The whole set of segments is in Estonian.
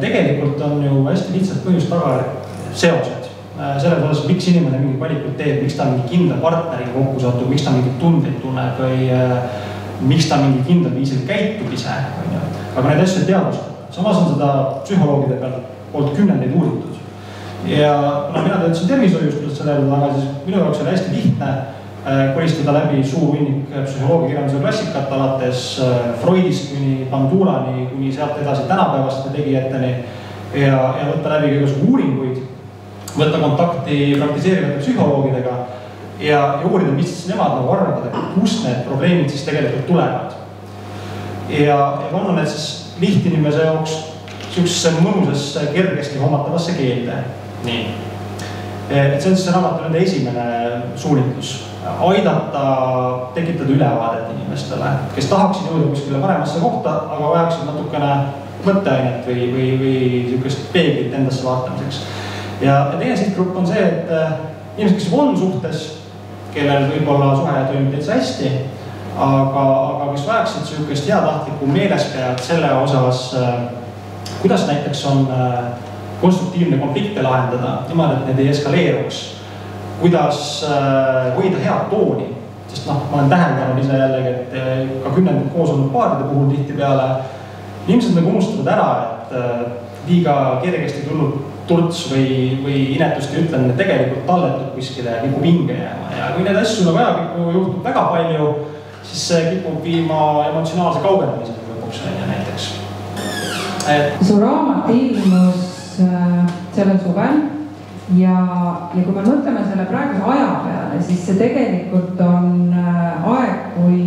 Tegelikult on ju hästi lihtsalt põhjust tagajärg seosed. Selles osas, miks inimene mingi valikut teeb, miks ta mingi kindla partneriga kokku satub, miks ta mingit tundeid tunneb või miks ta mingi kindlal viisil käitub ise. Aga need asju teadvustada. Samas on seda psühholoogide poolt kümnendeid uuritud. Ja mina töötasin tervishoiust sellele, aga siis minu jaoks oli hästi lihtne koristada läbi suur hunnik psühholoogia kirjanduse klassikat, alates Freudist kuni Bandurani, kuni sealt edasi tänapäevaste tegijateni ja võtta läbi kõige uuringuid, võtta kontakti praktiseerivate psühholoogidega ja uurida, mis siis nemad nagu arvavad, et kust need probleemid siis tegelikult tulevad. Ja panna need siis lihtinimese jaoks sellisesse mõnusasse, kergesti hommatavasse keelde. Nii. Et see on siis raamatu nende esimene suunitlus. Aidata, tekitada ülevaadet inimestele, kes tahaksid jõuda kuskile paremasse kohta, aga vajaksid natukene mõtteainet või sellist peeglit endasse vaatamiseks. Ja teine sihtgrupp on see, et inimesed, kes on suhtes, kellel võib-olla suhe toimib täitsa hästi, aga kes vajaksid sellist heatahtlikku meelespead selle osas, kuidas näiteks on konstruktiivne konflikte lahendada, niimoodi, et need ei eskaleeruks. Kuidas hoida head tooni, sest ma olen täheldanud ise jällegi, et ka kümnendid koos olnud paaride puhul tihti peale inimesed nagu unustavad ära, et liiga kergesti tulnud turts või inetust ja ütlemine tegelikult talletub kuskile ja kipub hinge jääma. Ja kui need asju nagu ajapikku juhtub väga palju, siis see kipub viima emotsionaalse kaugenemisega lõpuks näiteks. Su raamat ilmus sellel suvel. Ja kui me mõtleme selle praeguse aja peale, siis see tegelikult on aeg, kui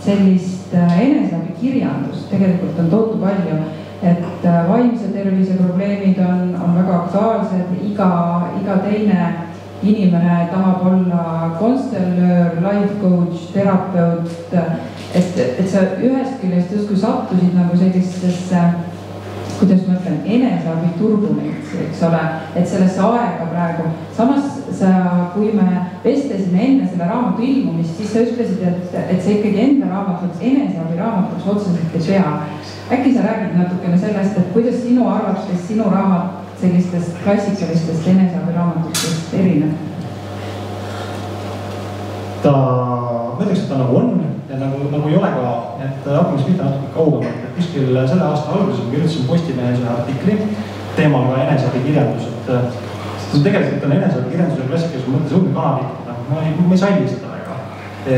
sellist eneseabikirjandust tegelikult on tohutu palju, et vaimse tervise probleemid on väga aktuaalsed, iga teine inimene tahab olla konstellöör, life coach, terapeut, et sa ühest küljest justkui sattusid nagu sellistesse kuidas ma ütlen, eneseabi turbulentsi, eks ole, et sellesse aega praegu. Samas, kui me vestlesime enne selle raamatu ilmumist, siis sa ütlesid, et see ikkagi enda raamatuks, eneseabi raamatuks otseselt ei pea. Äkki sa räägid natukene sellest, et kuidas sinu arvates sinu raamat sellistest klassikalistest eneseabi raamatutest erineb? Ma ütleks, et ta nagu on ja nagu ei ole ka, et hakkame siis pihta natuke kaugemalt, et kuskil selle aasta alguses ma kirjutasin Postimehes ühe artikli teemal ka eneseabikirjandus, et tegelikult on eneseabikirjanduse klassikas mõttes õudne kanalikud, ma ei salli seda väga.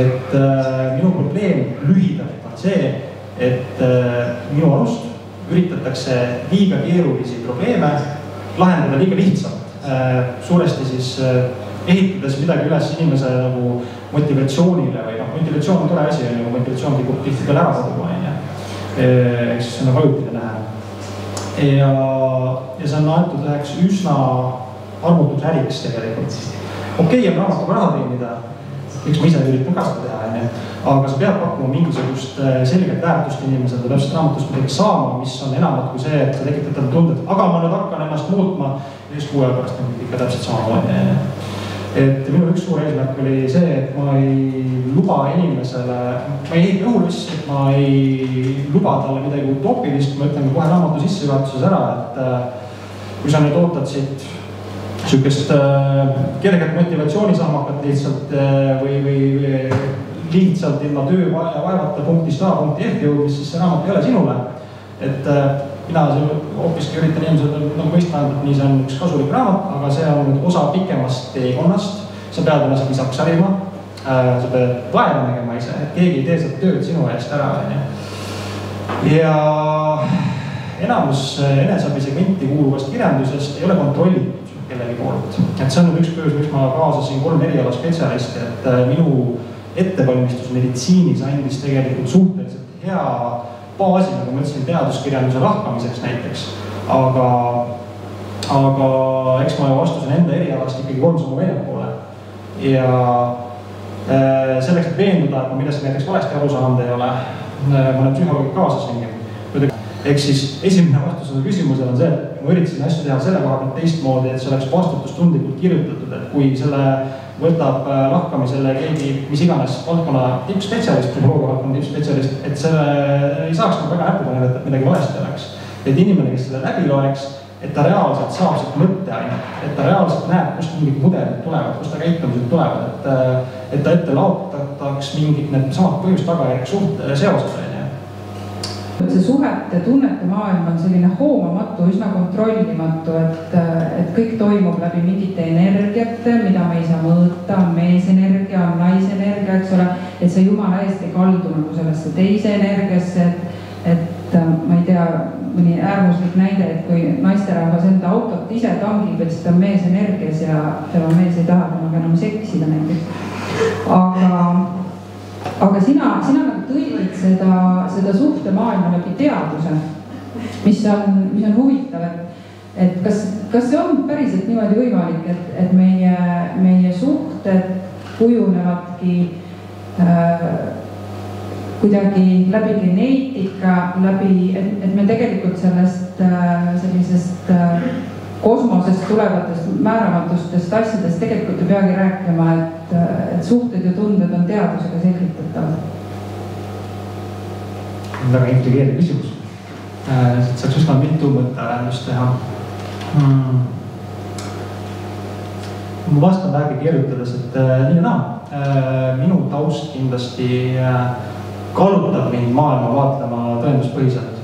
Et minu probleem lühidalt on see, et minu arust üritatakse liiga keerulisi probleeme lahendada liiga lihtsalt, suuresti siis ehitades midagi üles inimese nagu motivatsioonile või motivatsioon on tore asi, motivatsioon tikub tihti peale ära koduma, ehk siis see on ajutine nähe. Ja see on aetud üheks üsna armutuks äriks tegelikult. Okei, on raamatuga raha teenida, miks ma ise üritan ka seda teha, aga sa pead pakkuma mingisugust selget väärtust inimesele, täpselt raamatust midagi saama, mis on enamat kui see, et sa tekitad tunded, aga ma nüüd hakkan ennast muutma ja just 6 aja pärast on ikka täpselt samamoodi. Et minu üks suur eesmärk oli see, et ma ei luba inimesele, ma ei heita õhulüssi, ma ei luba talle midagi utoopilist, ma ütlen kohe raamatu sissejuhatuses ära, et kui sa nüüd ootad siit sellist kerget motivatsioonisammakat lihtsalt või lihtsalt ilma töö vaevata punktist A punkti F jõudmist, siis see raamat ei ole sinule. Et mina hoopiski üritan inimesed nagu mõistma, et nii see on üks kasulik raamat, aga see on osa pikemast teekonnast. Sa pead ennast lisaks harima, sa pead vaeva nägema ise, et keegi ei tee seda tööd sinu eest ära. Ja enamus eneseabi segmenti kuuluvast kirjandusest ei ole kontrollitud kellegi poolt. Et see on üks põhjus, miks ma kaasasin 3 eriala spetsialisti, et minu ettevalmistus meditsiinis andis tegelikult suhteliselt hea baasi, nagu ma ütlesin, teaduskirjanduse lahkamiseks näiteks, aga eks ma vastusin enda erialast ikkagi 3 sammu väljapoole. Ja selleks, et veenduda, et ma millest näiteks valesti aru saanud ei ole, ma olen psühholoogid kaasasingi. Ehk siis esimene vastus on küsimusele on see, et ma üritasin asju teha selle koha pealt teistmoodi, et see oleks vastutustundlikult kirjutatud, et kui selle võtab lahkamisele keegi, mis iganes valdkonna tippspetsialist, psühholoogia valdkonna tippspetsialist, et selle ei saaks väga näpuga näidata, et midagi valesti oleks. et inimene, kes selle läbi loeks, et ta reaalselt saab siit mõtteainet, et ta reaalselt näeb, kust mingid mudelid tulevad, kust ta käitumised tulevad, et ta ette laotataks mingid need samad põhjus-tagajärg seosed. See suhete tunnete maailm on selline hoomamatu, üsna kontrollimatu, et kõik toimub läbi mingite energiate, mida me ei saa mõõta, on meesenergia, on naisenergia, eks ole, et see jumala eest ei kaldu nagu sellesse teise energiasse, et ma ei tea, mõni äärmuslik näide, et kui naisterahvas enda autot ise tangib, et siis ta on meesenergias ja tema mees ei taha temaga enam seksida näiteks. Aga sina nagu tõid seda suhtemaailma läbi teaduse, mis on huvitav, et kas see on päriselt niimoodi võimalik, et meie suhted kujunevadki kuidagi läbi geneetika, et me tegelikult sellisest kosmosest tulevatest määramatustest asjadest tegelikult ei peagi rääkima, et suhted ja tunded on teadusega selgitatavad. Väga intrigeeriv küsimus. Saaks üsna mitu mõttearendust teha. Ma vastan vähegi keerutades, et nii ja naa. Minu taust kindlasti kallutab mind maailma vaatlema tõenduspõhiselt.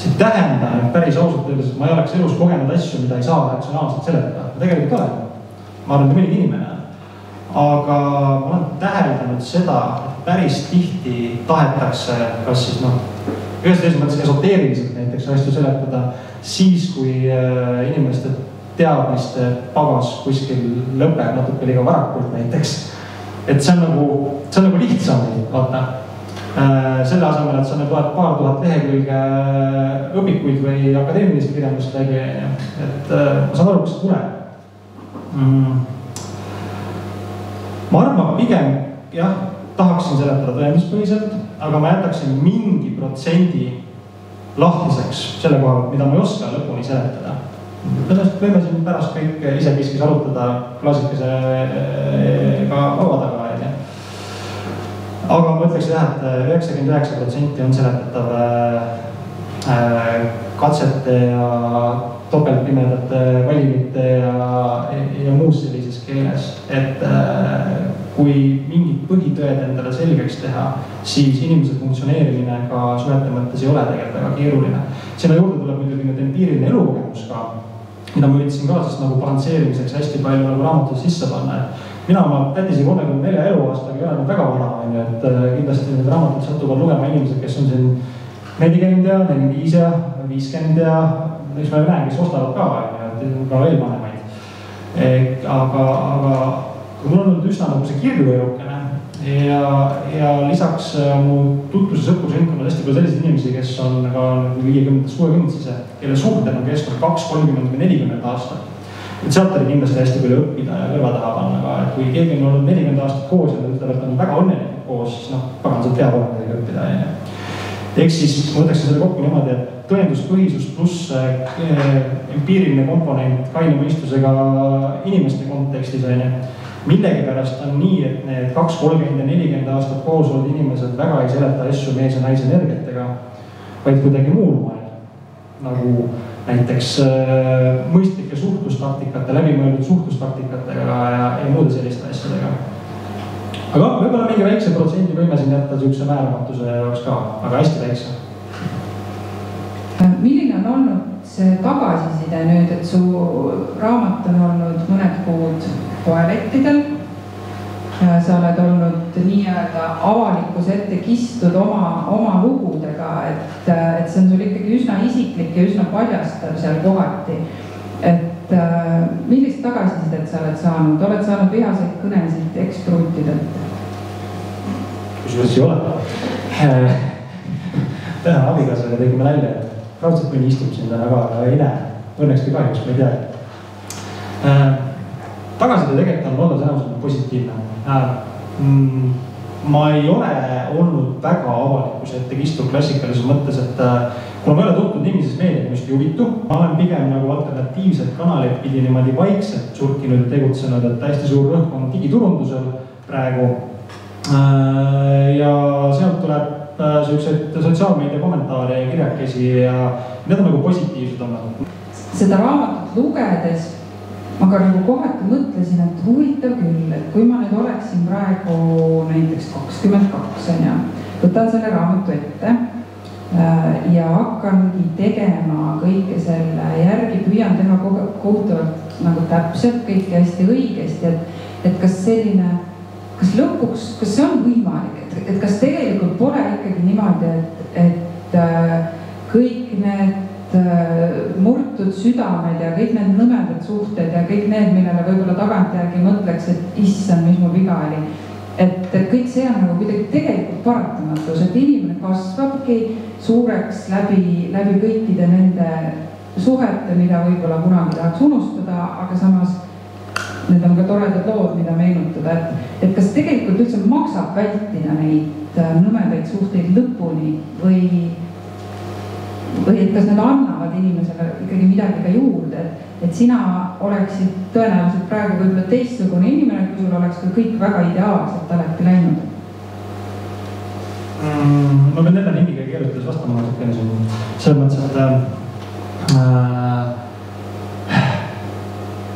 See tähendab, et päris ausalt öeldes, et ma ei oleks elus kogenud asju, mida ei saa ratsionaalselt seletada. Ma tegelikult olen. Ma arvan, et mõnigi inimene. Aga ma olen täheldanud seda, et päris tihti tahetakse, kas siis ühes teises mõttes esoteeriliselt näiteks asju seletada, siis kui inimeste teadmiste pagas kuskil lõpeb natuke liiga varakult näiteks. Et see on nagu lihtsam, vaata. Selle asemel, et sa loed paar tuhat lehekülge õpikuid või akadeemilist kirjandust läbi, et ma saan aru, kus see tuleb. Ma arvan, pigem jah, tahaksin seletada tõenduspõhiselt, aga ma jätaksin mingi protsendi lahtiseks selle koha, mida ma ei oska lõpuni seletada. Võime siin pärast kõik ise kiskis arutada klassikesega laua taga. Aga ma ütleks jah, et 99% on seletatav katsete ja topeltpimedate valimite ja muus sellises keeles. Et kui mingid põhitõed endale selgeks teha, siis inimese funktsioneerimine ka suhete mõttes ei ole tegelikult väga keeruline. Sinna juurde tuleb muidugi nüüd empiiriline elukogemus ka, mida ma üritasin ka siis nagu balansseerimiseks hästi palju nagu raamatus sisse panna. Mina oma tätisi 34 eluaastaga ei ole väga vana, et kindlasti need raamatud satuvad lugema inimesed, kes on siin 40 ja 45 ja 50 ja eks ma näen, kes ostavad ka veel vanemaid. Aga mul on olnud üsna nagu see kirju elukene ja lisaks mu tutvuse sõprusringkonnal hästi palju selliseid inimesi, kes on ka 50-60 siis, kelle suhted on kestnud 2, 30 või 40 aastat. Et sealt oli kindlasti hästi palju õppida ja kõrva taha panna ka, et kui keegi on olnud 40 aastat koos ja ta ütleb, et on väga õnnelikult koos, siis pagan sealt peab olema midagi õppida. Ehk siis ma võtaksin selle kokku niimoodi, et tõenduspõhisus pluss empiiriline komponent kaine mõistusega inimeste kontekstis, millegi pärast on nii, et need 2, 30 ja 40 aastat koos olnud inimesed väga ei seleta asju mees ja naise energiatega, vaid kuidagi muul moel. Nagu näiteks mõistlike suhtlustaktikate, läbimõeldud suhtlustaktikatega ja muude selliste asjadega. Aga võib-olla mingi väikse protsendi võime siin jätta sihukese määramatuse jaoks ka, aga hästi väikse. Milline on olnud see tagasiside nüüd, et su raamat on olnud mõned kuud poelettidel? Sa oled olnud nii-öelda avalikkuse ette kistud oma lugudega, et see on sul ikkagi üsna isiklik ja üsna paljastav seal kohati. Et millist tagasisidet sa oled saanud? Oled saanud vihaseid kõnesid ekspruutidelt? Kusjuures ei ole. Täna abikaasaga tegime nalja, et raudselt mõni istub siin täna ka ei näe. Õnneks või kahjuks, ma ei tea. Tagaside tegelikult on olnud enamusel positiivne. Ma ei ole olnud väga avalikkuse ette kistu klassikalises mõttes, et kuna ma ei ole tuttud inimeses meedia, mis ei huvitu, ma olen pigem nagu alternatiivsed kanaleid pidi niimoodi vaikselt surkinud ja tegutsenud, et hästi suur rõhk on digiturundusel praegu. Ja sealt tuleb selliseid sotsiaalmeedia kommentaare ja kirjakesi ja need on nagu positiivsed olnud. Seda raamatut lugedes ma ka nagu kohati mõtlesin, et huvitav küll, et kui ma nüüd oleksin praegu näiteks 22 ja võtan selle raamatu ette ja hakkangi tegema kõike selle järgi, püüan teha kohutavalt nagu täpselt kõike hästi õigesti, et kas selline, kas lõpuks, kas see on võimalik, et kas tegelikult pole ikkagi niimoodi, et kõik need murtud südamed ja kõik need nõmedad suhted ja kõik need, millele võib-olla tagantjärgi mõtleks, et issand, mis mul viga oli. Et kõik see on nagu kuidagi tegelikult paratamatus, et inimene kasvabki suureks läbi kõikide nende suhete, mida võib-olla kunagi tahaks unustada, aga samas need on ka toredad lood, mida meenutada, et kas tegelikult üldse maksab vältida neid nõmedaid suhteid lõpuni või et kas need annavad inimesele ikkagi midagi ka juurde, et sina oleksid tõenäoliselt praegu võib-olla teistsugune inimene, kui sul oleks ka kõik väga ideaalselt alati läinud. Ma pean nende nimiga keerutades vastama natukene siin. Selles mõttes, et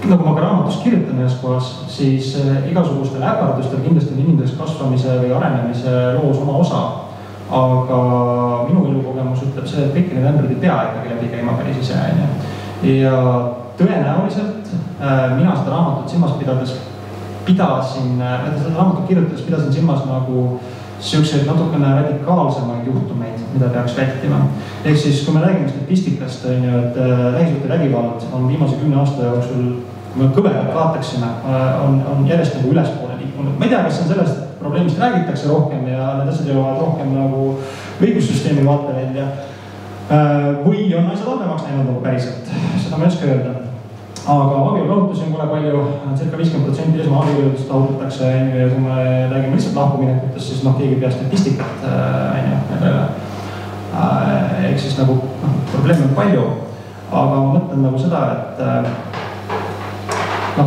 nagu ma ka raamatus kirjutan ühes kohas, siis igasugustel äpardustel kindlasti on inimeseks kasvamise või arenemise loos oma osa. Aga minu elukogemus ütleb see, et kõik need ämbrid ei pea ikkagi läbi käima päris ise. Ja tõenäoliselt mina seda raamatut silmas pidades seda raamatut kirjutades pidasin silmas nagu selliseid natukene radikaalsemaid juhtumeid, mida peaks vältima. Ehk siis, kui me räägime statistikast, et lähisuhte vägivald on viimase 10 aasta jooksul, kui me kõveralt vaataksime, on järjest nagu ülespoole liikunud. Ma ei tea, kas on sellest probleemist räägitakse rohkem ja need asjad jõuavad rohkem nagu õigussüsteemi vaate välja või on asjad halvemaks näinud nagu päriselt, seda ma ei oska öelda. Aga abielulahutusi on kole palju, circa 50% esmaabieludest lahutatakse ja kui me räägime lihtsalt lahkuminekutest, siis keegi peab statistikat nendele. Ehk siis nagu probleeme on palju, aga ma mõtlen nagu seda, et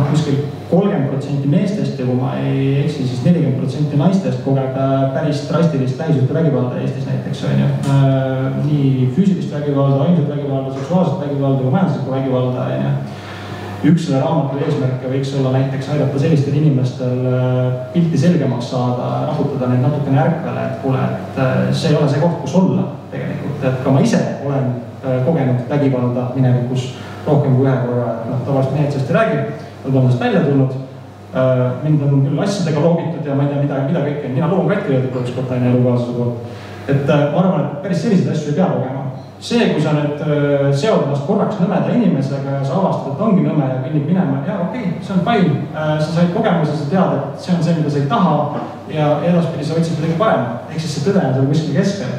kuskil 30% meestest ja kui ma ei eksi, siis 40% naistest kogeb päris drastilist lähisuhte vägivalda Eestis näiteks. Nii füüsilist vägivalda, ainult vägivalda, seksuaalset vägivalda kui majanduslikku vägivalda. Üks selle raamatu eesmärke võiks olla näiteks aidata sellistel inimestel pilti selgemaks saada, rahutada neid natukene ärkvele, et kuule, et see ei ole see koht, kus olla tegelikult. Et ka ma ise olen kogenud vägivalda minevikus rohkem kui ühe korra, et tavaliselt mehed sellest ei räägi. Nad on sellest välja tulnud, mind on küll asjadega loogitud ja ma ei tea, mida kõik on. Mina loom katki öeldud kui ükskord aine elukaasuse poolt. Et ma arvan, et päris selliseid asju ei pea kogema. See, kui sa nüüd seod ennast korraks nõmeda inimesega ja sa avastad, et ongi nõme ja kõnnib minema, ja okei, see on fine. Sa said kogemuse, sa tead, et see on see, mida sa ei taha ja edaspidi sa otsid midagi parema. Ehk siis see tõde on seal kuskil keskel.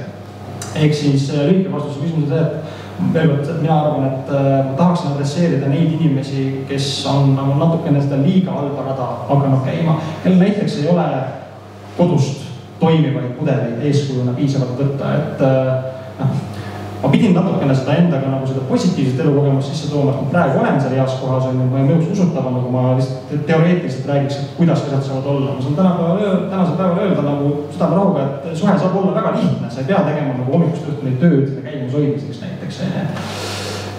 Ehk siis lühike vastus küsimuse see, et veel kord, mina arvan, et ma tahaksin adresseerida neid inimesi, kes on nagu natukene seda liiga halba rada hakanud käima, kelle näiteks ei ole kodust toimivaid mudeleid eeskujuna piisavalt võtta, et ma pidin natukene seda endaga nagu seda positiivset elukogemust sisse tooma, et ma praegu olen seal heas kohas, ma ei mõjuks usutava, nagu ma lihtsalt teoreetiliselt räägiks, et kuidas asjad saavad olla. Ma saan tänasel päeval öelda nagu südamerahuga, et suhe saab olla väga lihtne, sa ei pea tegema nagu hommikust õhtuni tööd ja käimus hoidmiseks näiteks.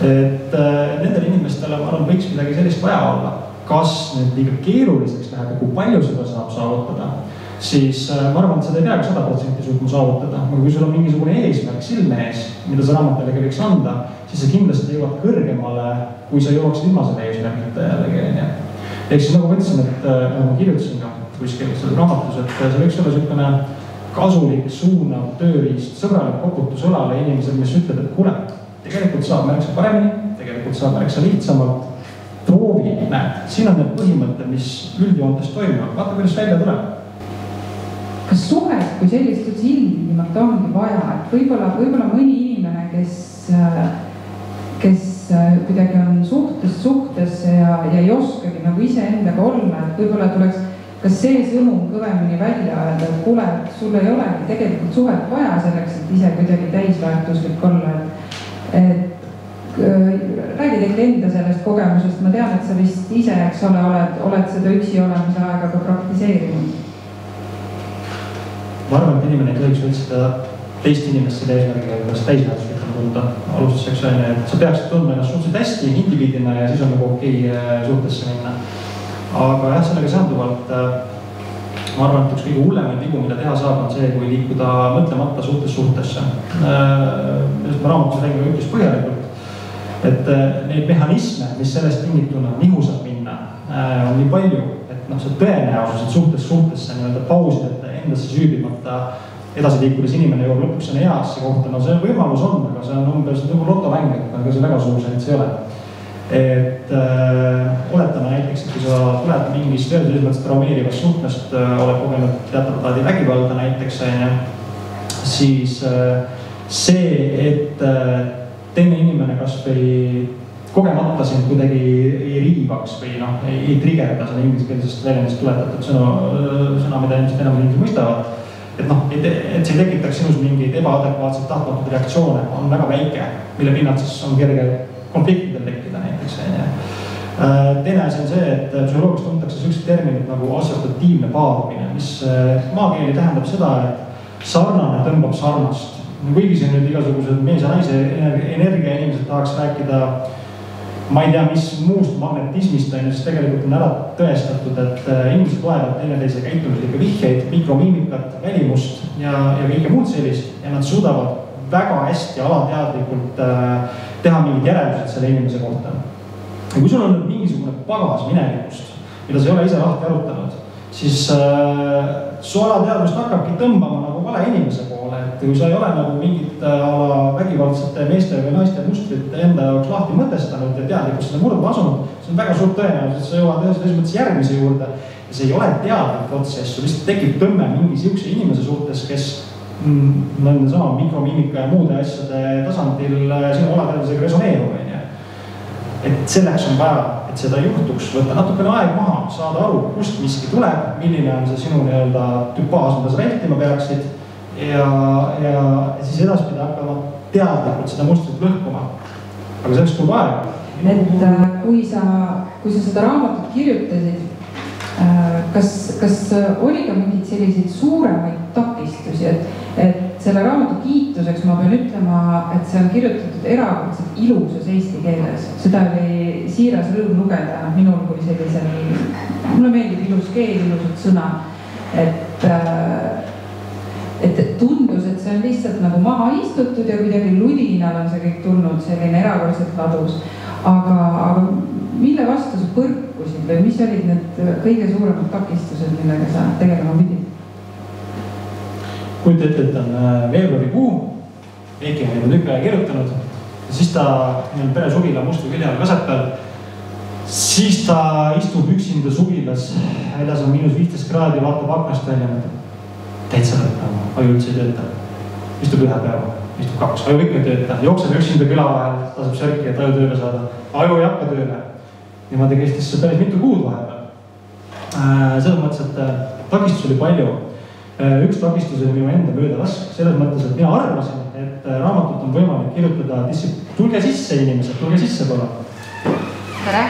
Et nendel inimestele ma arvan, võiks midagi sellist vaja olla. Kas nüüd liiga keeruliseks läheb ja kui palju seda saab saavutada, siis ma arvan, et seda ei peagi 100% suutma saavutada. Aga kui sul on mingisugune eesmärk silme ees, mida sa raamatele võiks anda, siis sa kindlasti jõuad kõrgemale, kui sa jõuaksid ilma selle eesmärgita jällegi. Ehk siis nagu mõtlesin, et nagu ma kirjutasin ka kuskil selles raamatus, et see võiks olla selline kasulik, suunav tööriist, sõbralik koputus õlale inimesel, mis ütleb, et kuule, tegelikult saab märksa paremini, tegelikult saab märksa lihtsamalt. Proovi, näed, siin on need põhimõtted, mis üldjoontes toimivad. Vaata, kuidas välja tuleb. Kas suhet kui sellist üldse ilmtingimata ongi vaja, et võib-olla mõni inimene, kes kuidagi on suhtes ja ei oskagi nagu ise endaga olla, et võib-olla tuleks kas see sõnum kõvemini välja öelda, et kuule, et sul ei olegi tegelikult suhet vaja selleks, et ise kuidagi täisväärtuslik olla, et räägi teile enda sellest kogemusest, ma tean, et sa vist ise, eks ole, oled seda üksi olemise aega ka praktiseerinud. Ma arvan, et inimene ei tohiks otsida teist inimest selle eesmärgiga, kuidas täisväärtuslikuna tunda alustuseks on, et sa peaksid tundma ennast suhteliselt hästi indiviidina ja siis on nagu okei suhtesse minna. Aga jah, sellega seonduvalt ma arvan, et üks kõige hullemaid vigu, mida teha saab, on see, kui liikuda mõtlemata suhtesse. Ma raamatus räägin ka üpris põhjalikult, et neid mehhanisme, mis sellest tingituna nihusab minna, on nii palju, et see tõenäosus, et suhtesse nii-öelda pausideta endasse süübimata edasi liikudes inimene jõuab lõpuks sinna heasse kohta, no see võimalus on, aga see on umbes nagu lotomäng, aga see väga suur see ei ole. Et oletame näiteks, et kui sa tuled mingist selles mõttes traumeerivast suhtmest, oled kogenud teatavat laadi vägivalda näiteks, siis see, et teine inimene kas või kogemata sind kuidagi ei riivaks või ei triggerda seda ingliskeelsest väljendist tuletatud sõna, mida ilmselt enam inimesed mõistavad, et see tekitaks sinus mingeid ebaadekvaatseid tahtmatud reaktsioone, on väga väike, mille pinnalt siis on kerge konfliktidel tekkida näiteks. Teine asi on see, et psühholoogias tuntakse sellised terminid nagu assotsiatiivne paarumine, mis maakeeli tähendab seda, et sarnane tõmbab sarnast. Kuigi siin nüüd igasugused mees ja naise energia inimesed tahaks rääkida, ma ei tea, mis muust magnetismist on, siis tegelikult on ära tõestatud, et inimesed loevad teineteise käitumislikke vihjeid, mikromiimikat, välimust ja kõike muud sellist ja nad suudavad väga hästi alateadlikult teha mingid järeldused selle inimese kohta. Ja kui sul on mingisugune pagas minevikust, mida sa ei ole ise lahti arutanud, siis su alateadvust hakkabki tõmbama nagu vale inimese poole, et kui sa ei ole nagu mingit vägivaldsete meeste või naiste mustrit enda jaoks lahti mõtestanud ja teadlikult seda murdma asunud, see on väga suur tõenäosus, et sa jõuad selles mõttes järgmise juurde ja see ei ole teadlik protsess, sul lihtsalt tekib tõmme mingi siukse inimese suhtes, kes sama mikromiimika ja muude asjade tasandil sinu alateadvusega resoneerub. Et selleks on vaja, et seda juhtuks, võtta natukene aeg maha, saada aru, kust miski tuleb, milline on see sinu nii-öelda tüpaas, mida sa vältima peaksid ja siis edaspidi hakkama teadlikult seda mustrit lõhkuma. Aga selleks tuleb aeg. Et kui sa seda raamatut kirjutasid, kas oli ka mingid selliseid suuremaid takistusi, et selle raamatu kiituseks ma pean ütlema, et see on kirjutatud erakordselt ilusas eesti keeles. Seda oli siiras rõõm lugeda minul kui sellisel, mulle meeldib ilus keel, ilusad sõna, et tundus, et see on lihtsalt nagu maha istutud ja kuidagi ludinal on see kõik tulnud selline erakordselt ladus. Aga mille vastu sa põrkusid või mis olid need kõige suuremad takistused, millega sa tegelema pidid? Kuid et on veebruarikuu, Eiki on juba tükk aja kirjutanud ja siis ta pere suvila Mustu külje all Kasepääl, siis ta istub üksinda suvilas, väljas on -15 kraadi, vaatab aknast välja, täitsa lõppama, aju üldse ei tööta. Istub ühe päeva, istub 2, aju ikka ei tööta, jookseb üksinda küla vahel, tasub sörki, et aju tööle saada, aju ei hakka tööle. Niimoodi kestis päris mitu kuud vahepeal. Selles mõttes, et takistus oli palju. Üks takistus oli minu enda mööda raske, selles mõttes, et mina arvasin, et raamatut on võimalik kirjutada, tulge sisse inimesed, tulge sisse pole. Tere!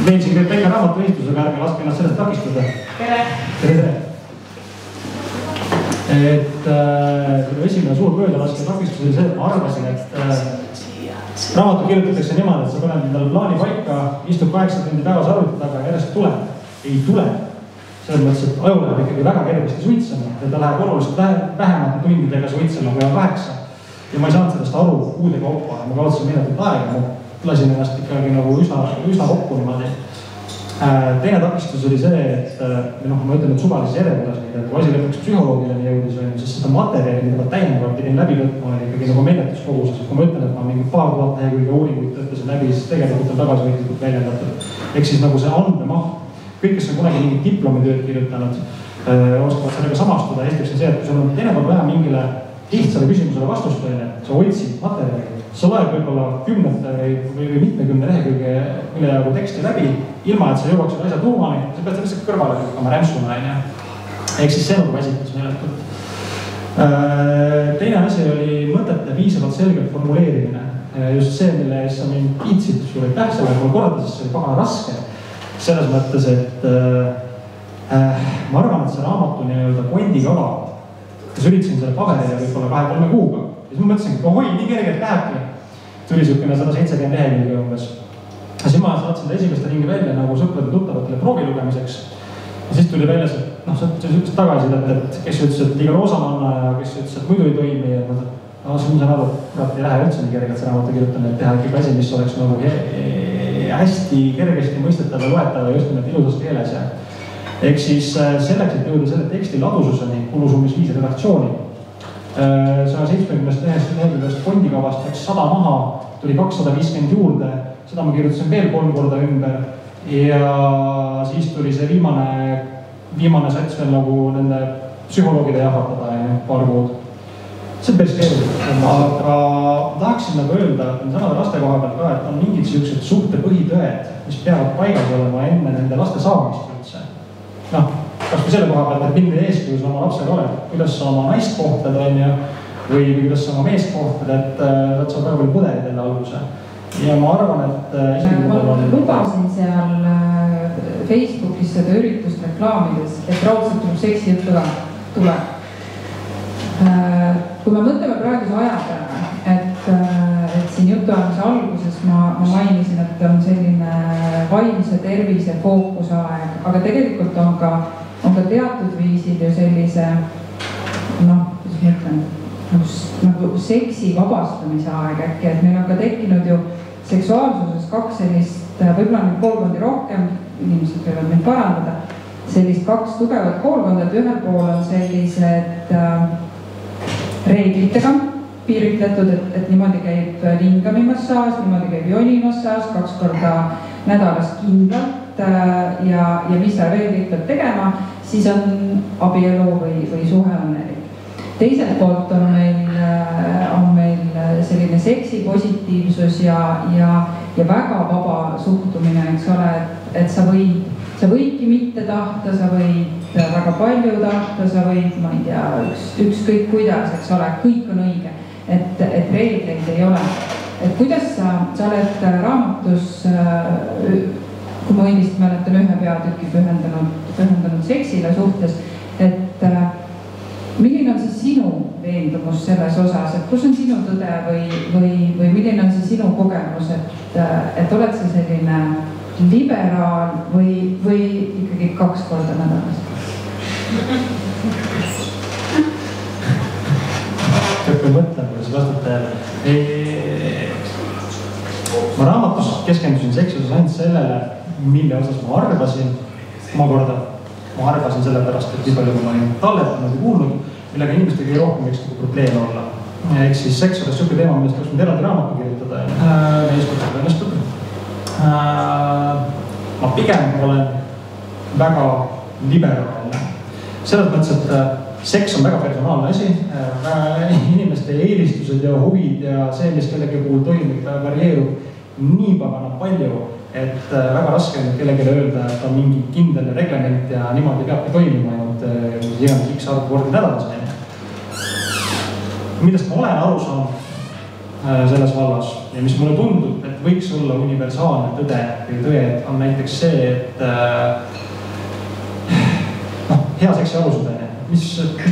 Meil siin käib väike raamatu eestus, aga ärge laske ennast sellest takistada. Tere! Tere! Esimene suur möödalaske takistus oli see, et ma arvasin, et raamatu kirjutatakse niimoodi, et sa paned endale plaani paika, istub 8 tundi päevas arvuti taga ja järjest tuleb. Ei tule. Selles mõttes, et aju läheb ikkagi väga kergesti suitsema ja ta läheb oluliselt vähemate tundidega suitsema kui on 8. Ja ma ei saanud sellest aru kuude kaupa, ma kaotsin minutit aega, ma lasin ennast ikkagi nagu üsna kokku niimoodi. Teine takistus oli see, et ma ütlen, et suvalises järjekorras, et kui asi lõpuks psühholoogileni jõudis, siis seda materjali, mida täiendavalt pidin läbi võtma, oli ikkagi nagu menetluskoguses. Kui ma ütlen, et ma mingi 2000 lehekülge uuringuid töötasin läbi, siis tegelikult on tagasihoidlikult väljendatud. Ehk siis nagu see andmemaht. Kõik, kes on kunagi mingit diplomitööd kirjutanud, oskavad sellega samastuda. Esiteks on see, et kui sul on teinekord vaja mingile lihtsale küsimusele vastust, sa otsid materjali, sa loed võib-olla 10 või mitmekümne lehekülge mille jagu teksti läbi, ilma et sa jõuaks selle asja tuumani, sa pead lihtsalt kõrvale lükkama rämpsuna. Ehk siis see nagu väsitas meeletult. Teine asi oli mõtete piisavalt selgelt formuleerimine. Just see, mille eest sa mind kiitsid, sul ei tähtsele, kui kordasid, see oli pagana raske. Selles mõttes, et ma arvan, et see raamatu nii-öelda kondikava siis üritasin selle paberile võib-olla 2-3 kuuga. Ja siis ma mõtlesin, et ohoi, nii kergelt lähebki. Tuli siukene 170 lehekülge umbes. Ja siis ma saatsin ta esimeste ringi välja nagu sõprade tuttavatele proovi lugemiseks. Ja siis tuli välja see, see tagasisidet, et kes ütles, et liiga roosamanna ja kes ütles, et muidu ei toimi. Ja siis ma saan aru, et ei lähe üldse nii kergelt see raamatu kirjutamine, et teha ikkagi asi, mis oleks nagu hästi kergesti mõistetav ja loetav ja just nimelt ilusas keeles. Ehk siis selleks, et jõuda selle teksti ladususeni, kulus umbes 5 redaktsiooni. 170 leheküljest fondikavast läks 100 maha, tuli 250 juurde, seda ma kirjutasin veel 3 korda ümber ja siis tuli see viimane sats veel nagu nende psühholoogide jahvatada paar kuud. See on päris keeruline, aga tahaksin nagu öelda, et samade laste koha pealt ka, et on mingid sellised suhte põhitõed, mis peavad paigas olema enne nende laste saamist üldse. Kas või selle koha pealt, et milline eeskujus oma lapsega oled, kuidas sa oma naist kohtled või kuidas sa oma meest kohtled, et nad saab väga palju põderid enne alguse. Ja ma arvan, et ma lubasin seal Facebookis seda üritust reklaamides, et raudselt tuleb seksi juttu ka tuleb. Kui me mõtleme praeguse aja peale, et siin jutuajamise alguses ma mainisin, et on selline vaimse tervise fookusaeg, aga tegelikult on ka teatud viisil ju sellise, kuidas ma ütlen, nagu seksi vabastamise aeg äkki, et meil on ka tekkinud ju seksuaalsuses 2 sellist, võib-olla nüüd koolkondi rohkem, inimesed võivad mind parandada, sellist 2 tugevat koolkonda, et ühel pool on sellised reeglitega piiritletud, et niimoodi käib lingamimassaaž, niimoodi käib jonimassaaž 2 korda nädalas kindlalt ja mis sa reeglid pead tegema, siis on abielu või suhe õnnelik. Teiselt poolt on meil selline seksi positiivsus ja väga vaba suhtumine, eks ole, et sa võidki mitte tahta, sa võid väga palju tahta, sa võid, ma ei tea, ükskõik kuidas, eks ole, kõik on õige, et reegleid ei ole. Et kuidas sa oled raamatus, kui ma õigesti mäletan, 1 peatüki pühendunud seksile suhtes, et milline on siis sinu veendumus selles osas, et kus on sinu tõde või milline on siis sinu kogemus, et oled sa selline liberaal või ikkagi 2 korda nädalas? Kõike mõtlen, kuidas vastata jälle. Ma raamatus keskendusin seksuses ainult sellele, mille osas ma arvasin omakorda. Ma arvasin sellepärast, et nii palju kui ma olin talletanud ja kuulnud, millega inimestega ei rohkem võiks probleeme olla. Ehk siis seks oleks siuke teema, millest oleks nüüd eraldi raamatu kirjutada. Meeskutsuga õnnestub. Ma pigem olen väga liberaalne. Selles mõttes, et seks on väga personaalne asi. Inimeste eelistused ja huvid ja see, mis kellegi puhul toimib, varieerub nii palju, et väga raske on kellelegi öelda, et on mingi kindel reglement ja niimoodi peabki toimima ainult iganes X arvu kordi nädalas. Millest ma olen aru saanud selles vallas ja mis mulle tundub, et võiks olla universaalne tõde või tõed on näiteks see, et hea seksi alused, mis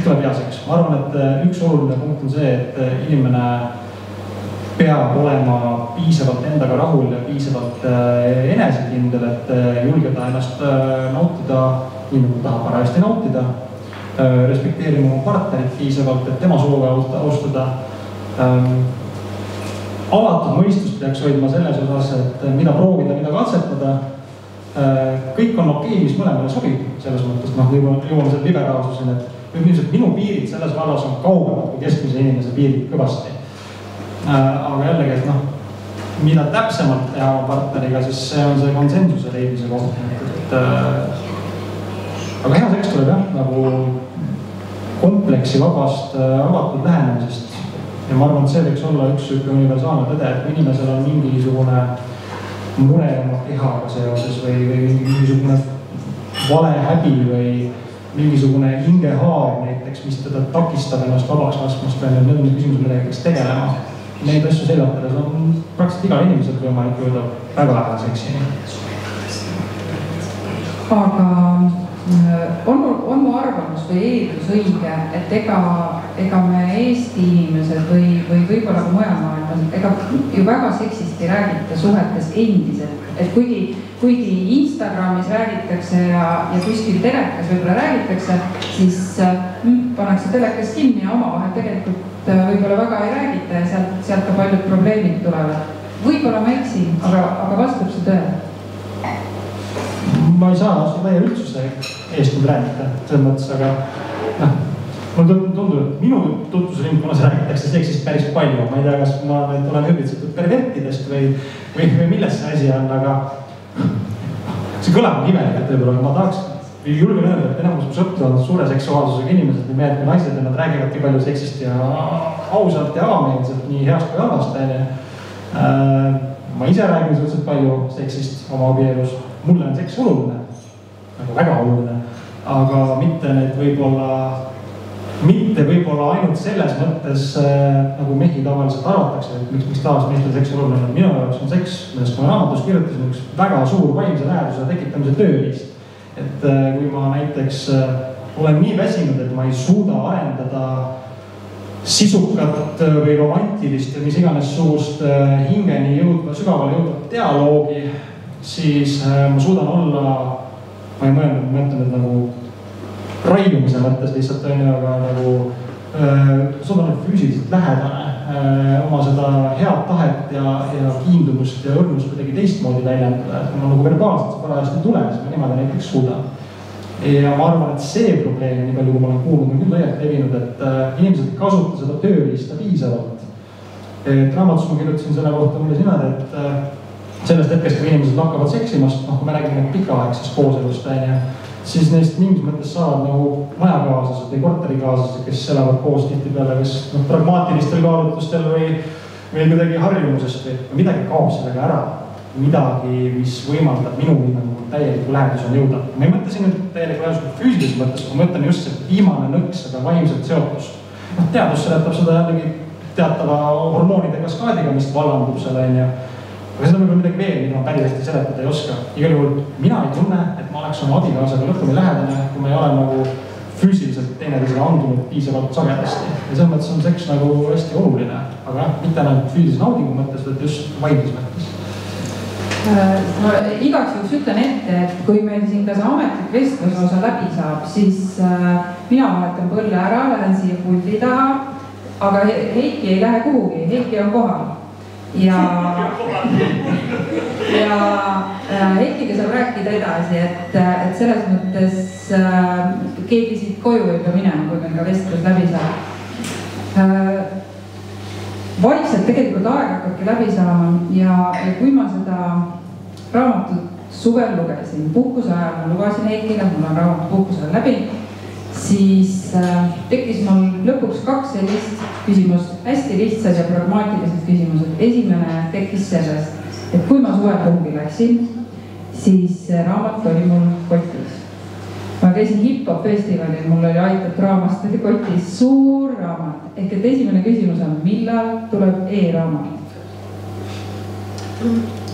tuleb hea seks. Ma arvan, et üks oluline punkt on see, et inimene peab olema piisavalt endaga rahul ja piisavalt enesekindel, et julgeda ennast nautida, nii nagu tahab parajasti nautida, respekteerima oma partnerit piisavalt, et tema soove austada. Avatud mõistust peaks hoidma selles osas, et mida proovida, mida katsetada. Kõik on okei, mis mõlemale sobib selles mõttes, jõuame selle liberaalsuseni, et minu piirid selles vallas on kaugemad kui keskmise inimese piirid kõvasti. Aga jällegi, et mida täpsemalt teha oma partneriga, siis see on see konsensuse leidmise koht. Aga hea seks tuleb jah, nagu kompleksi vabast avatud lähenemisest. Ja ma arvan, et see võiks olla üks universaalne tõde, et kui inimesel on mingisugune mure oma kehaga seoses või mingisugune vale häbi või mingisugune hingehaar näiteks, mis teda takistab ennast vabaks laskmast või need küsimused, millega peaks tegelema. Neid asju seljatades on praktiliselt igal inimesel võimalik jõuda väga hea seksini. Aga on mu arvamus või eeldus õige, et ega me Eesti inimesed või võib-olla ka mujal maailmas, ega ju väga seksist ei räägita suhetes endiselt, et kuigi Instagramis räägitakse ja kuskil telekas võib-olla räägitakse, siis pannakse telekas kinni ja omavahel tegelikult võib-olla väga ei räägita ja sealt ka paljud probleemid tulevad. Võib-olla ma eksin, aga vastab see tõele? Ma ei saa täie üldsuse eest nüüd räägida, selles mõttes, aga mulle tundub, et minu tutvusringkonnas räägitakse seksist päris palju. Ma ei tea, kas ma olen ümbritsetud pervertidest või milles see asi on, aga see kõlab nimelikult võib-olla, ma tahaks julgen öelda, et enamus mu sõpru on suure seksuaalsusega inimesed, nii mehed kui naised ja nad räägivadki palju seksist ja ausalt ja avameelselt, nii heast kui halvast. Ma ise räägin suhteliselt palju seksist oma abielus. Mulle on seks oluline, nagu väga oluline, aga mitte võib-olla ainult selles mõttes, nagu mehi tavaliselt arvatakse, et miks tavaliselt meestel seks oluline. Minu jaoks on seks, millest ma raamatus kirjutasin, üks väga suur vaimse läheduse tekitamise tööviis. Et kui ma näiteks olen nii väsinud, et ma ei suuda arendada sisukat või romantilist ja mis iganes suust hingeni sügavale jõudvat dialoogi, siis ma suudan olla, ma ei mõtlen, et nagu raiumise mõttes lihtsalt on ju, aga nagu suudan olla füüsiliselt lähedane, oma seda head tahet ja kiindumust ja õrnust kuidagi teistmoodi väljendada, et kui ma nagu verbaalselt parajasti tule, siis ma niimoodi näiteks suudan. Ja ma arvan, et see probleem, nii palju kui ma olen kuulnud, on küll laialt levinud, et inimesed ei kasuta seda tööriista piisavalt. Raamatus ma kirjutasin selle kohta umbes niimoodi, et sellest hetkest, kui inimesed hakkavad seksimast, kui me räägime pikaaegsest kooselust, siis neist mingis mõttes saavad nagu majakaaslased või korterikaaslased, kes elavad koos tihtipeale, kes pragmaatilistel kaalutlustel või kuidagi harjumusest või midagi kaob sellega ära. Midagi, mis võimaldab minu täieliku läheduseni jõuda. Ma ei mõtle siin nüüd täieliku läheduseni füüsilises mõttes, ma mõtlen just see viimane nõks, seda vaimset seotust. Teadus seletab seda jällegi teatava hormoonide kaskaadiga, mis vallandub selle. Aga seda võib-olla midagi veel, mida ma päris hästi seletada ei oska. Igal juhul mina ei tunne, et ma oleks oma abikaasaga lõpuni lähedane, kui ma ei ole nagu füüsiliselt teineteisele andunud piisavalt sagedasti. Ja selles mõttes on seks nagu hästi oluline, aga mitte ainult füüsilise naudingu mõttes, vaid just vaimses mõttes. Ma igaks juhuks ütlen ette, et kui meil siin ka see ametlik vestlusosa läbi saab, siis mina vahetan põlle ära, lähen siia puldi taha, aga Heiki ei lähe kuhugi, Heiki on kohal. Ja Heikiga saab rääkida edasi, et selles mõttes keegi siit koju ei pea minema, kui meil ka vestlus läbi saab. Vaikselt tegelikult aeg hakkabki läbi saama ja kui ma seda raamatut suvel lugesin, puhkuse ajal ma lugesin Heikile, mul on raamat puhkuse ajal läbi, siis tekkis mul lõpuks 2 sellist küsimust, hästi lihtsad ja pragmaatilised küsimused. Esimene tekkis sellest, et kui ma suvepungi läksin, siis raamat oli mul kotis. Ma käisin hip-hop festivalil, mul oli Aitat Raamast kotis suur raamat. Ehk et esimene küsimus on, millal tuleb e-raamat?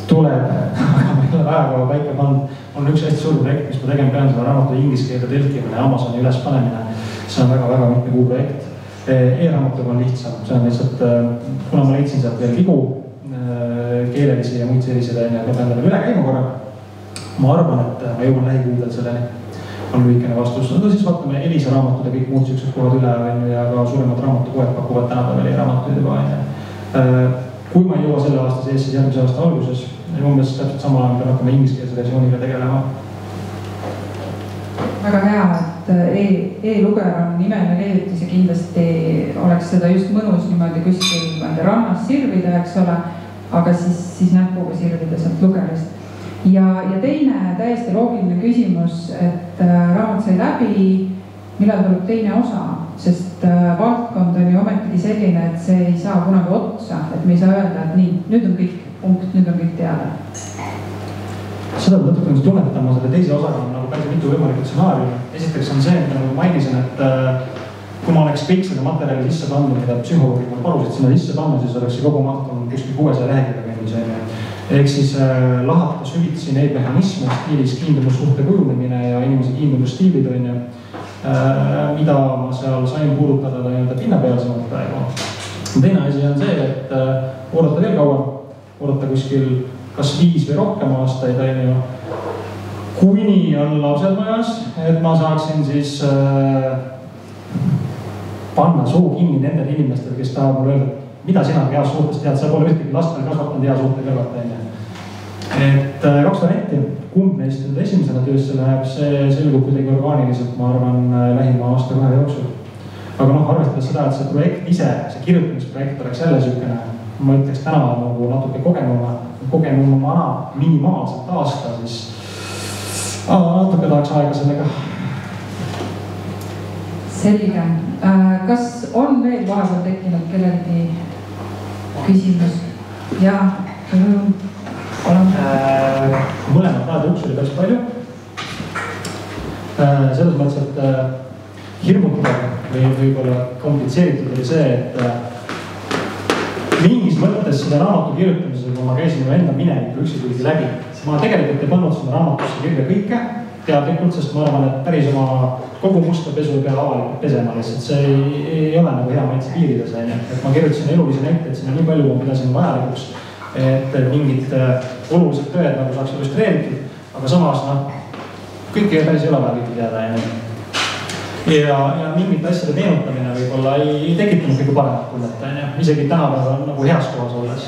Tuleb, aga meil on ajakava paika pannud. On üks hästi suur projekt, mis ma tegema pean seda raamatu inglise keelde tõlkimine ja Amazoni üles panemine. See on väga mitme kuu projekt. E-raamatuga on lihtsam, see on lihtsalt, kuna ma leidsin sealt veel vigu, keelelisi ja muid sellised, ja pean endale üle käima korra. Ma arvan, et ma jõuan lähikuudel selleni. On lühikene vastus. No siis vaatame Elisa raamatud ja kõik muud siuksed kohad üle ja ka suuremad raamatukoed pakuvad tänapäeval e-raamatuid juba. Kui ma ei jõua selle aasta sees, siis järgmise aasta alguses umbes täpselt samal ajal pean hakkama ingliskeelse versiooniga tegelema. Väga hea, et e-luger on imeline leiutis ja kindlasti oleks seda just mõnus niimoodi kuskil rannas sirvida, eks ole, aga siis näpuga sirvida sealt lugerist. Ja teine täiesti loogiline küsimus, et raamat sai läbi, millal tuleb teine osa, sest valdkond on ju ometigi selline, et see ei saa kunagi otsa, et me ei saa öelda, et nii, nüüd on kõik punkt, nüüd on kõik teada. Seda natuke tunnetama, selle teise osaga on nagu päris mitu võimalikud stsenaariumi. Esiteks on see, mida ma mainisin, et kui ma oleks kõik seda materjali sisse pannud, mida psühholoogid mul palusid sinna sisse pannud, siis oleks see kogu maht on kuskil 600 lehekülge. Ehk siis lahata süvitsi neid mehhanisme stiilis kiindumussuhte kujunemine ja inimese kiindumusstiilid on ju, mida ma seal sain puudutada nii-öelda pinnapealsemalt praegu. Teine asi on see, et oodata veel kauem, oodata kuskil kas 5 või rohkem aastaid on ju, kuni on lapsed majas, et ma saaksin siis panna suu kinni nendel inimestel, kes tahavad mulle öelda, mida sina heas suhtes tead, sa pole ühtegi last veel kasvatanud hea suhte kõrvalt on ju. Et 2 varianti, kumb neist nüüd esimesena töösse läheb, see selgub kuidagi orgaaniliselt, ma arvan, lähima aasta-2 jooksul. Aga noh, arvestades seda, et see projekt ise, see kirjutamisprojekt oleks jälle sükene, ma ütleks täna nagu natuke kogenumana minimaalselt aasta, siis natuke tahaks aega sellega. Selge. Kas on veel vahepeal tekkinud kellelgi küsimus? Jaa, mõlemad raadiuks oli päris palju. Selles mõttes, et hirmutav või võib-olla komplitseeritud oli see, et mingis mõttes selle raamatu kirjutamisel, kui ma käisin enda mineviku üksikuigi läbi, ma tegelikult ei pannud sinna raamatusse kirja kõike teadlikult, sest ma arvan, et päris oma kogu musta pesu ei pea avalikult pesema lihtsalt. See ei ole nagu hea maitse piirides, et ma kirjutasin elulisi näiteid sinna nii palju, ma pidasin vajalikuks, et mingid olulised tõed nagu saaks illustreeritud, aga samas kõik ei päris ei ole vaja kõike teada. Ja mingite asjade meenutamine võib-olla ei tekitanud kõige paremat tunnet, isegi tänapäeval nagu heas kohas olles.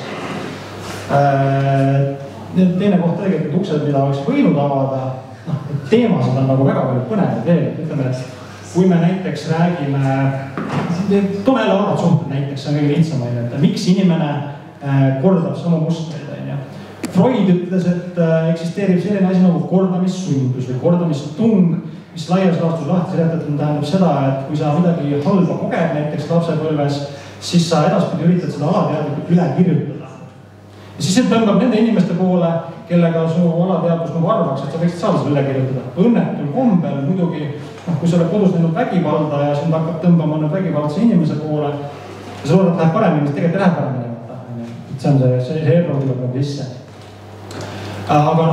Teine koht tegelikult uksed, mida oleks võinud avada, teemasid on nagu väga palju põnevad veel, ütleme, et kui me näiteks räägime, toome jälle vabad suhted näiteks, see on kõige lihtsam, et miks inimene kordab sama mustreid. Freud ütles, et eksisteerib selline asi nagu kordamissundus või kordamistung, mis laias laastus lahti seletatuna tähendab seda, et kui sa midagi halba koged näiteks lapsepõlves, siis sa edaspidi üritad seda alateadlikult üle kirjutada. Ja siis see tõmbab nende inimeste poole, kellega su alateadvus nagu arvaks, et sa võiksid saada seda üle kirjutada. Õnnetul kombel muidugi, kui sa oled kodus näinud vägivalda ja sind hakkab tõmbama vägivaldse inimese poole ja sa loodad, et läheb paremini, siis tegelikult läheb paremini. See on see error tuleb nagu sisse. Aga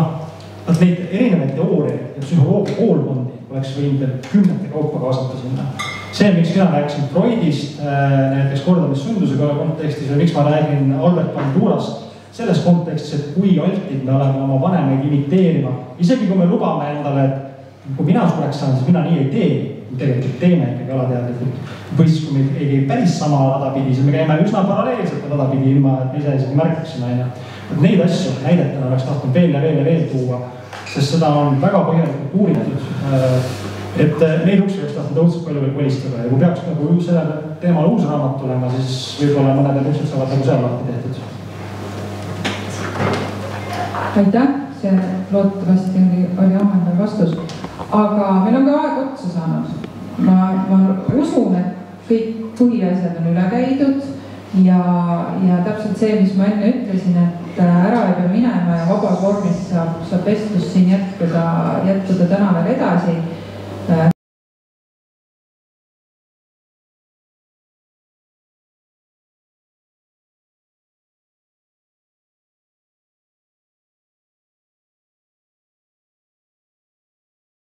neid erinevaid teooriaid ja psühholoogia koolkondi oleks võinud kümnete kaupa kaasata sinna. See, miks mina rääkisin Freudist näiteks kordamissundusega kontekstis või miks ma räägin Albert Bandurast selles kontekstis, et kui altid me oleme oma vanemaid imiteerima, isegi kui me lubame endale, et kui mina sureks saan, siis mina nii ei tee, tegelikult teeme ikkagi alateadlikult. Või siis, kui me ei käi päris sama radapidi, siis me käime üsna paralleelselt radapidi ilma, et me ise isegi märkaksime. Neid asju näidetena oleks tahtnud veel ja veel tuua, sest seda on väga põhjalikult uuritud. Et neid uksi oleks tahtnud õudselt palju veel kolistada ja kui peaks nagu selle teemal uus raamat tulema, siis võib-olla mõned uksed saavad nagu seal lahti tehtud. Aitäh, see loodetavasti oli ammendav vastus. Aga meil on ka aeg otsa saanud. Ma usun, et kõik põhiasjad on üle käidud ja täpselt see, mis ma enne ütlesin, et ära ei pea minema ja vabas vormis saab vestlus siin jätkuda täna veel edasi.